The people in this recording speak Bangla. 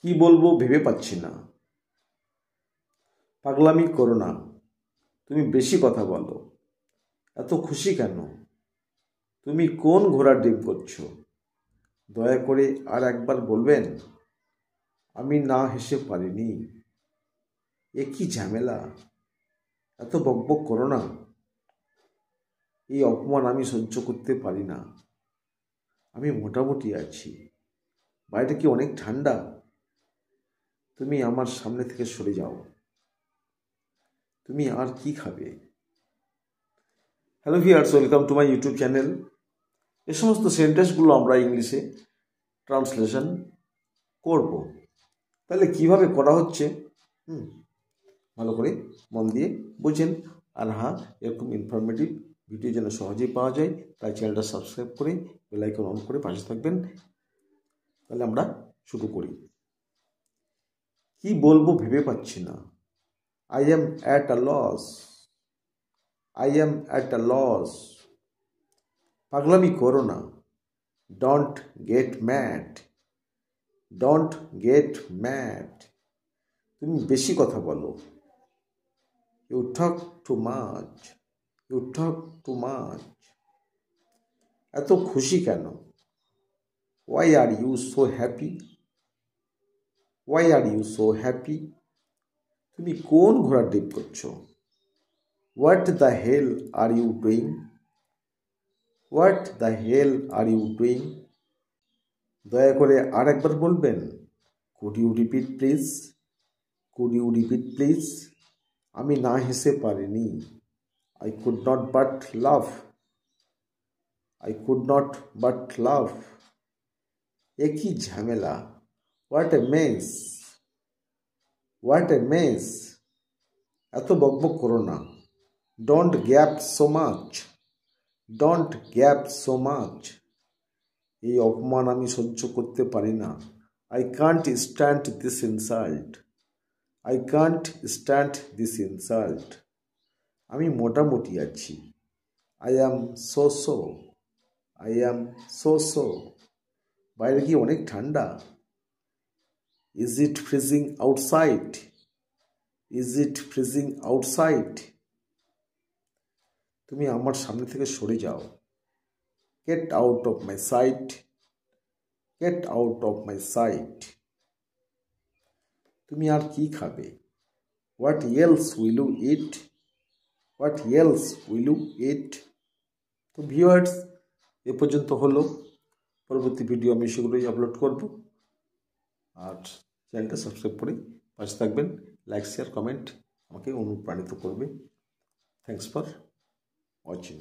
কি বলবো ভেবে পাচ্ছি না। পাগলামি করো না, তুমি বেশি কথা বলো। এত খুশি কেন? তুমি কোন ঘোড়ার ডিম করছো? দয়া করে আর একবার বলবেন? আমি না হেসে পারিনি। এ কি ঝামেলা! এত বকবক করো না। এই অপমান আমি সহ্য করতে পারি না। আমি মোটামুটি আছি। বাইরে কি অনেক ঠান্ডা? তুমি আমার সামনে থেকে সরে যাও। তুমি আর কি খাবে? Hello viewers, welcome to my YouTube channel. এ সমস্ত সেন্টেন্সগুলো আমরা ইংলিশে ট্রান্সলেশন করব। তাহলে কিভাবে করা হচ্ছে ভালো করে মন দিয়ে বুঝেন। আর হ্যাঁ, এরকম ইনফরমেটিভ ভিডিও যেন সহজেই পাওয়া যায়, তাই চ্যানেলটা সাবস্ক্রাইব করে বেল আইকন অন করে পাশে থাকবেন। তাহলে আমরা শুরু করি। কি বলবো ভেবে পাচ্ছি না। I am at a loss. I am at a loss. পাগলামি করো না। Don't get mad. Don't get mad. তুমি বেশি কথা বলো। You talk too much. You talk too much. এত খুশি কেন? Why are you so happy? Why are you so happy? তুমি কোন ঘোড়ার ডিম করছো? What the hell are you doing? What the hell are you doing? দয়া করে আর একবার বলবেন? Could you repeat please? Could you repeat please? আমি না হেসে পারিনি। I could not but laugh. I could not but laugh. এ কি ঝামেলা! What a mess! What a mess! এত বকবক করো না। Don't gap so much. Don't gap so much. এই অপমান আমি সহ্য করতে পারি না। I can't stand this insult. I can't stand this insult. আমি মোটামুটি আছি। I am so. I am so. বাইরে কি অনেক ঠান্ডা? Is it freezing outside? Is it freezing outside? তুমি আমার সামনে থেকে সরে যাও। Get out of my sight. Get out of my sight. তুমি আর কি খাবে? What else will you eat? What else will you eat? তো ভিউয়ার্স, এ পর্যন্ত হলো। পরবর্তী ভিডিও আমি সেগুলোই আপলোড করব। আর চ্যানেলটা সাবস্ক্রাইব করে পাশে থাকবেন। লাইক, শেয়ার, কমেন্ট আমাকে অনুপ্রাণিত করবে। Thanks for watching.